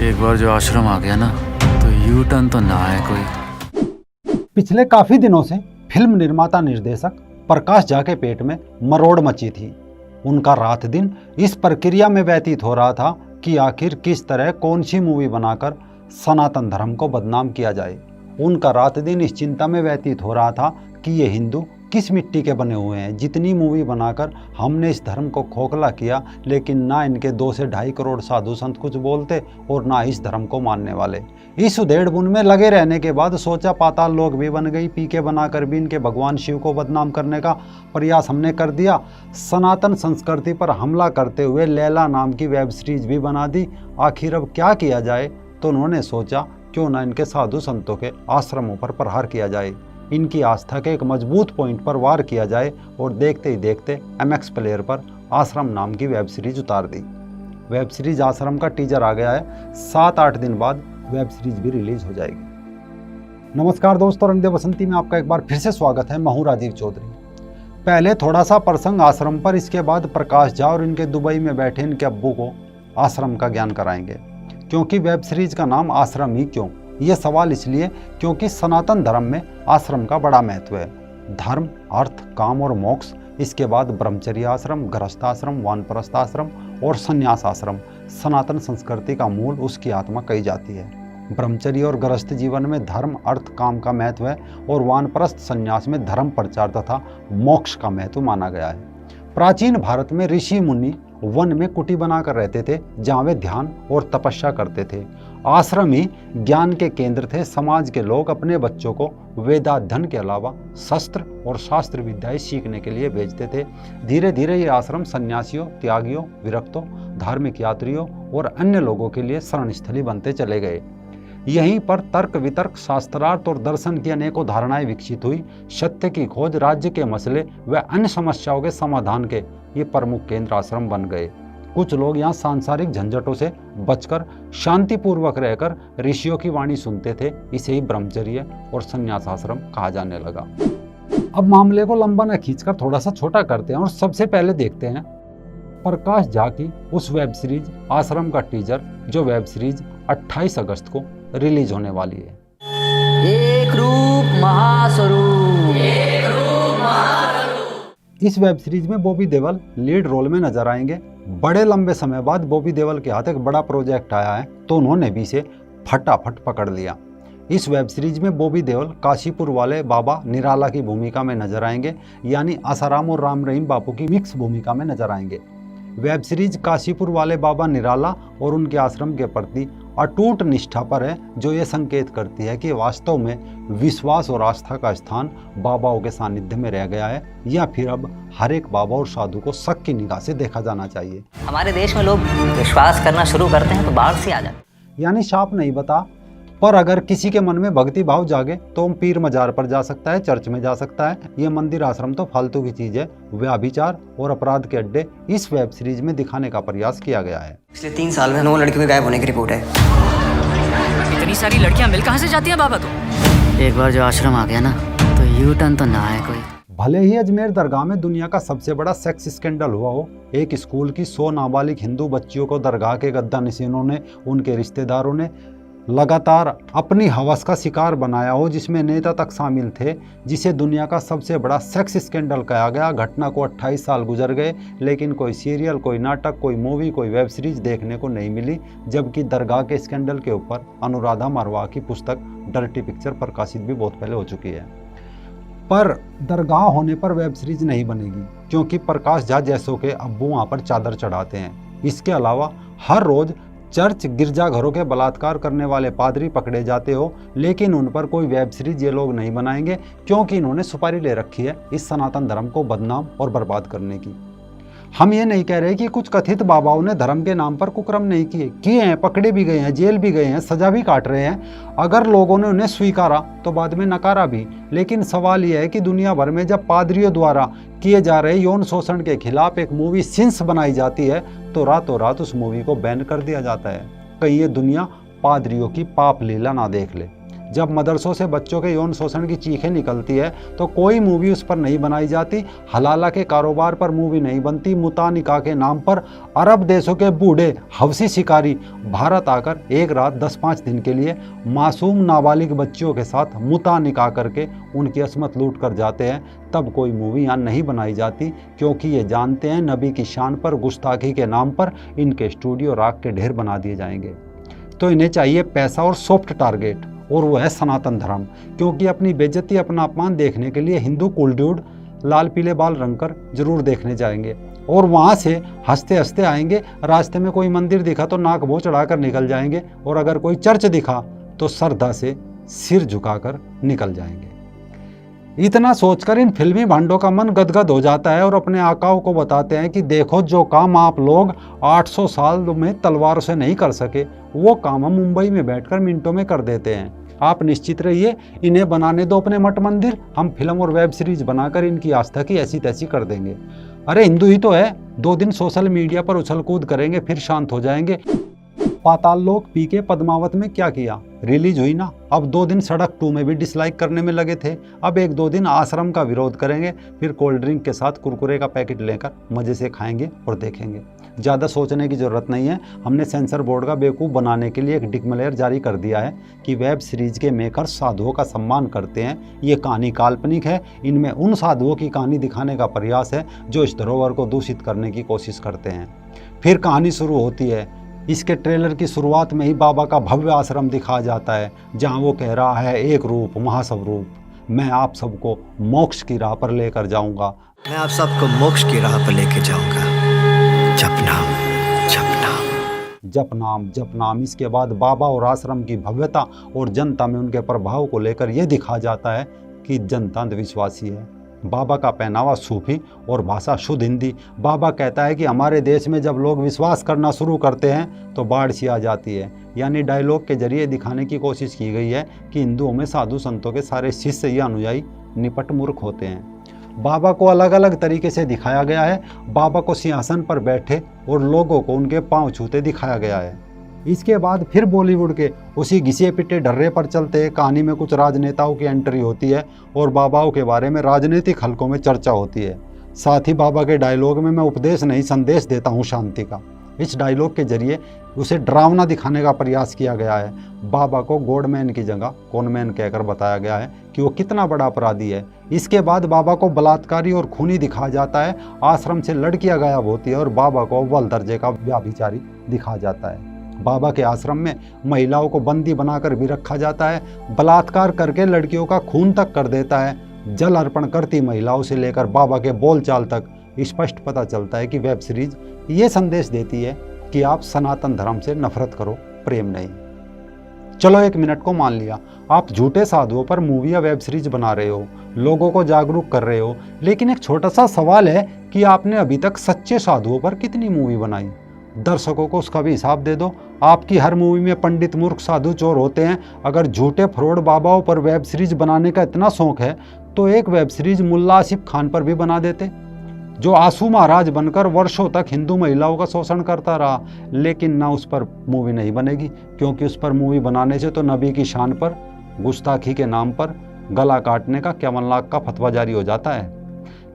एक बार जो आश्रम आ गया ना तो यू टर्न तो ना आए कोई। पिछले काफी दिनों से फिल्म निर्माता निर्देशक प्रकाश झा के पेट में मरोड़ मची थी। उनका रात दिन इस प्रक्रिया में व्यतीत हो रहा था कि आखिर किस तरह कौन सी मूवी बनाकर सनातन धर्म को बदनाम किया जाए। उनका रात दिन इस चिंता में व्यतीत हो रहा था कि ये हिंदू किस मिट्टी के बने हुए हैं। जितनी मूवी बनाकर हमने इस धर्म को खोखला किया, लेकिन ना इनके 2 से 2.5 करोड़ साधु संत कुछ बोलते और ना इस धर्म को मानने वाले। इस उधेड़-बुन में लगे रहने के बाद सोचा पाताल लोक भी बन गई। पीके बनाकर भी इनके भगवान शिव को बदनाम करने का प्रयास हमने कर दिया। सनातन संस्कृति पर हमला करते हुए लैला नाम की वेब सीरीज भी बना दी। आखिर अब क्या किया जाए? तो उन्होंने सोचा क्यों ना इनके साधु संतों के आश्रमों पर प्रहार किया जाए, इनकी आस्था के एक मजबूत पॉइंट पर वार किया जाए। और देखते ही देखते MX प्लेयर पर आश्रम नाम की वेब सीरीज उतार दी। वेब सीरीज आश्रम का टीजर आ गया है। 7-8 दिन बाद वेब सीरीज भी रिलीज हो जाएगी। नमस्कार दोस्तों, रंग दे बसंती में आपका एक बार फिर से स्वागत है। मैं हूं राजीव चौधरी। पहले थोड़ा सा प्रसंग आश्रम पर, इसके बाद प्रकाश झा और इनके दुबई में बैठे इनके अब्बू को आश्रम का ज्ञान कराएंगे। क्योंकि वेब सीरीज का नाम आश्रम ही क्यों? ये सवाल इसलिए क्योंकि सनातन धर्म में आश्रम का बड़ा महत्व है। धर्म, अर्थ, काम और मोक्ष, इसके बाद ब्रह्मचर्य आश्रम, गृहस्थ आश्रम, वानप्रस्थ आश्रम और संन्यास आश्रम सनातन संस्कृति का मूल, उसकी आत्मा कही जाती है। ब्रह्मचर्य और गृहस्थ जीवन में धर्म, अर्थ, काम का महत्व है और वानप्रस्थ संन्यास में धर्म प्रचार तथा मोक्ष का महत्व माना गया है। प्राचीन भारत में ऋषि मुनि वन में कुटी बनाकर रहते थे, जहाँ वे ध्यान और तपस्या करते थे। आश्रम ही ज्ञान के केंद्र थे। समाज के लोग अपने बच्चों को वेदाध्ययन के अलावा शस्त्र और शास्त्र विद्याएं सीखने के लिए भेजते थे। धीरे धीरे ये आश्रम सन्यासियों, त्यागियों, विरक्तों, धार्मिक यात्रियों और अन्य लोगों के लिए शरण स्थली बनते चले गए। यहीं पर तर्क वितर्क, शास्त्रार्थ और दर्शन की अनेकों धारणाएं विकसित हुई। सत्य की खोज, राज्य के मसले व अन्य समस्याओं के समाधान के ये प्रमुख केंद्र आश्रम बन गए। कुछ लोग यहाँ सांसारिक झंझटों से बचकर शांतिपूर्वक रहकर ऋषियों की वाणी सुनते थे। इसे ही ब्रह्मचर्य और संन्यास आश्रम कहा जाने लगा। अब मामले को लंबा न खींचकर थोड़ा सा छोटा करते हैं और सबसे पहले देखते हैं प्रकाश झा की उस वेब सीरीज आश्रम का टीजर, जो वेब सीरीज 28 अगस्त को रिलीज होने वाली है। एक रूप महास्वरूप। इस वेब सीरीज में बॉबी देओल लीड रोल में नजर आएंगे। बड़े लंबे समय बाद बॉबी देओल के हाथ एक बड़ा प्रोजेक्ट आया है, तो उन्होंने भी इसे फटाफट पकड़ लिया। इस वेब सीरीज में बॉबी देओल काशीपुर वाले बाबा निराला की भूमिका में नजर आएंगे, यानी आसाराम और राम रहीम बापू की मिक्स भूमिका में नजर आएंगे। वेब सीरीज काशीपुर वाले बाबा निराला और उनके आश्रम के प्रति अटूट निष्ठा पर है, जो ये संकेत करती है कि वास्तव में विश्वास और आस्था का स्थान बाबाओं के सानिध्य में रह गया है, या फिर अब हर एक बाबा और साधु को शक की निगाह से देखा जाना चाहिए। हमारे देश में लोग विश्वास करना शुरू करते हैं तो बाढ़ सी आ जाती। यानी साफ नहीं बता, पर अगर किसी के मन में भक्ति भाव जागे तो पीर मजार पर जा सकता है, चर्च में जा सकता है। ये मंदिर आश्रम तो फालतू की चीज है। व्यभिचार और अपराध के अड्डे इस वेब सीरीज में दिखाने का प्रयास किया गया है। पिछले 3 साल में 9 लड़कियों के गायब होने की रिपोर्ट है। इतनी सारी लड़कियां मिल कहां से जाती हैं बाबा? तो एक बार जो आश्रम आ गया ना तो यू टर्न तो ना आए कोई। भले ही अजमेर दरगाह में दुनिया का सबसे बड़ा सेक्स स्कैंडल हुआ हो, एक स्कूल की 100 नाबालिग हिंदू बच्चियों को दरगाह के गद्दा नशीनों ने, उनके रिश्तेदारों ने लगातार अपनी हवस का शिकार बनाया हो, जिसमें नेता तक शामिल थे, जिसे दुनिया का सबसे बड़ा सेक्स स्कैंडल कहा गया। घटना को 28 साल गुजर गए, लेकिन कोई सीरियल, कोई नाटक, कोई मूवी, कोई वेब सीरीज देखने को नहीं मिली। जबकि दरगाह के स्कैंडल के ऊपर अनुराधा मारवाह की पुस्तक डर्टी पिक्चर प्रकाशित भी बहुत पहले हो चुकी है। पर दरगाह होने पर वेब सीरीज नहीं बनेगी, क्योंकि प्रकाश झा जैसों के अब्बू वहाँ पर चादर चढ़ाते हैं। इसके अलावा हर रोज चर्च, गिरजाघरों के बलात्कार करने वाले पादरी पकड़े जाते हो, लेकिन उन पर कोई वेब सीरीज ये लोग नहीं बनाएंगे, क्योंकि इन्होंने सुपारी ले रखी है इस सनातन धर्म को बदनाम और बर्बाद करने की। हम ये नहीं कह रहे कि कुछ कथित बाबाओं ने धर्म के नाम पर कुकर्म नहीं किए हैं, पकड़े भी गए हैं, जेल भी गए हैं, सजा भी काट रहे हैं। अगर लोगों ने उन्हें स्वीकारा तो बाद में नकारा भी। लेकिन सवाल यह है कि दुनिया भर में जब पादरियों द्वारा किए जा रहे यौन शोषण के खिलाफ एक मूवी सिंस बनाई जाती है, तो रातों रात उस मूवी को बैन कर दिया जाता है। कहीं ये दुनिया पादरियों की पाप लीला ना देख ले। जब मदरसों से बच्चों के यौन शोषण की चीखें निकलती है तो कोई मूवी उस पर नहीं बनाई जाती। हलाला के कारोबार पर मूवी नहीं बनती। मुता निकाह के नाम पर अरब देशों के बूढ़े हवसी शिकारी भारत आकर एक रात 10-5 दिन के लिए मासूम नाबालिग बच्चियों के साथ मुता निकाह करके उनकी असमत लूट कर जाते हैं। तब कोई मूवी यहाँ नहीं बनाई जाती, क्योंकि ये जानते हैं नबी की शान पर गुस्ताखी के नाम पर इनके स्टूडियो राख के ढेर बना दिए जाएंगे। तो इन्हें चाहिए पैसा और सॉफ्ट टारगेट, और वो है सनातन धर्म। क्योंकि अपनी बेइज्जती, अपना अपमान देखने के लिए हिंदू कुल ड्यूड लाल पीले बाल रंग कर जरूर देखने जाएंगे, और वहाँ से हंसते हंसते आएंगे। रास्ते में कोई मंदिर दिखा तो नाक भों चढ़ाकर निकल जाएंगे, और अगर कोई चर्च दिखा तो श्रद्धा से सिर झुकाकर निकल जाएंगे। इतना सोचकर इन फिल्मी भांडों का मन गदगद हो जाता है और अपने आकाओं को बताते हैं कि देखो, जो काम आप लोग 800 साल में तलवारों से नहीं कर सके, वो काम हम मुंबई में बैठकर मिनटों में कर देते हैं। आप निश्चित रहिए, इन्हें बनाने दो अपने मठ मंदिर, हम फिल्म और वेब सीरीज बनाकर इनकी आस्था की ऐसी तैसी कर देंगे। अरे हिंदू ही तो है, 2 दिन सोशल मीडिया पर उछल कूद करेंगे, फिर शांत हो जाएंगे। पाताल लोक पी के पद्मावत में क्या किया, रिलीज हुई ना, अब 2 दिन सड़क 2 में भी डिसलाइक करने में लगे थे। अब 1-2 दिन आश्रम का विरोध करेंगे, फिर कोल्ड ड्रिंक के साथ कुरकुरे का पैकेट लेकर मज़े से खाएंगे और देखेंगे। ज़्यादा सोचने की ज़रूरत नहीं है। हमने सेंसर बोर्ड का बेवकूफ़ बनाने के लिए एक डिक्लेयर जारी कर दिया है कि वेब सीरीज के मेकर साधुओं का सम्मान करते हैं। ये कहानी काल्पनिक है, इनमें उन साधुओं की कहानी दिखाने का प्रयास है जो इस धरोहर को दूषित करने की कोशिश करते हैं। फिर कहानी शुरू होती है। इसके ट्रेलर की शुरुआत में ही बाबा का भव्य आश्रम दिखाया जाता है, जहाँ वो कह रहा है, एक रूप महासव रूप, मैं आप सबको मोक्ष की राह पर लेकर जाऊंगा। मैं आप सबको मोक्ष की राह पर लेके जाऊंगा। जप नाम, जप नाम, जप नाम, जप नाम। इसके बाद बाबा और आश्रम की भव्यता और जनता में उनके प्रभाव को लेकर यह दिखाया जाता है कि जनता अंधविश्वासी है। बाबा का पहनावा सूफी और भाषा शुद्ध हिंदी। बाबा कहता है कि हमारे देश में जब लोग विश्वास करना शुरू करते हैं तो बाढ़ सी आ जाती है। यानी डायलॉग के जरिए दिखाने की कोशिश की गई है कि हिंदुओं में साधु संतों के सारे शिष्य या अनुयायी निपट मूर्ख होते हैं। बाबा को अलग अलग तरीके से दिखाया गया है। बाबा को सिंहासन पर बैठे और लोगों को उनके पांव छूते दिखाया गया है। इसके बाद फिर बॉलीवुड के उसी घिसे पिटे ढर्रे पर चलते कहानी में कुछ राजनेताओं की एंट्री होती है और बाबाओं के बारे में राजनीतिक हलकों में चर्चा होती है। साथ ही बाबा के डायलॉग में मैं उपदेश नहीं संदेश देता हूँ शांति का। इस डायलॉग के जरिए उसे डरावना दिखाने का प्रयास किया गया है। बाबा को गॉडमैन की जगह कॉनमैन कहकर बताया गया है कि वो कितना बड़ा अपराधी है। इसके बाद बाबा को बलात्कारी और खूनी दिखाया जाता है। आश्रम से लड़कियां गायब होती है और बाबा को अव्वल दर्जे का व्यभिचारी दिखाया जाता है। बाबा के आश्रम में महिलाओं को बंदी बनाकर भी रखा जाता है। बलात्कार करके लड़कियों का खून तक कर देता है। जल अर्पण करती महिलाओं से लेकर बाबा के बोलचाल तक स्पष्ट पता चलता है कि वेब सीरीज ये संदेश देती है कि आप सनातन धर्म से नफरत करो, प्रेम नहीं। चलो 1 मिनट को मान लिया, आप झूठे साधुओं पर मूवी या वेब सीरीज बना रहे हो, लोगों को जागरूक कर रहे हो, लेकिन एक छोटा सा सवाल है कि आपने अभी तक सच्चे साधुओं पर कितनी मूवी बनाई? दर्शकों को उसका भी हिसाब दे दो। आपकी हर मूवी में पंडित मूर्ख साधु चोर होते हैं। अगर झूठे फ्रॉड बाबाओं पर वेब सीरीज बनाने का इतना शौक है तो एक वेब सीरीज मुल्ला आसिफ खान पर भी बना देते, जो आंसू महाराज बनकर वर्षों तक हिंदू महिलाओं का शोषण करता रहा। लेकिन ना उस पर मूवी नहीं बनेगी, क्योंकि उस पर मूवी बनाने से तो नबी की शान पर गुस्ताखी के नाम पर गला काटने का 51 लाख का फतवा जारी हो जाता है।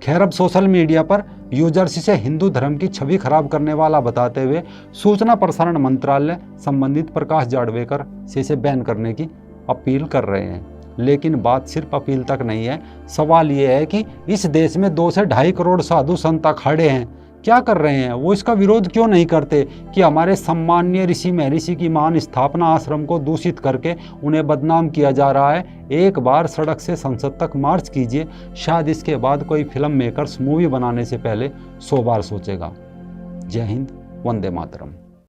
खैर, अब सोशल मीडिया पर यूजर्स इसे हिंदू धर्म की छवि खराब करने वाला बताते हुए सूचना प्रसारण मंत्रालय संबंधित प्रकाश जावड़ेकर से इसे बैन करने की अपील कर रहे हैं। लेकिन बात सिर्फ अपील तक नहीं है। सवाल ये है कि इस देश में 2 से 2.5 करोड़ साधु संत अखाड़े हैं, क्या कर रहे हैं? वो इसका विरोध क्यों नहीं करते कि हमारे सम्माननीय ऋषि महर्षि की महान स्थापना आश्रम को दूषित करके उन्हें बदनाम किया जा रहा है? एक बार सड़क से संसद तक मार्च कीजिए, शायद इसके बाद कोई फिल्म मेकर्स मूवी बनाने से पहले 100 बार सोचेगा। जय हिंद, वंदे मातरम।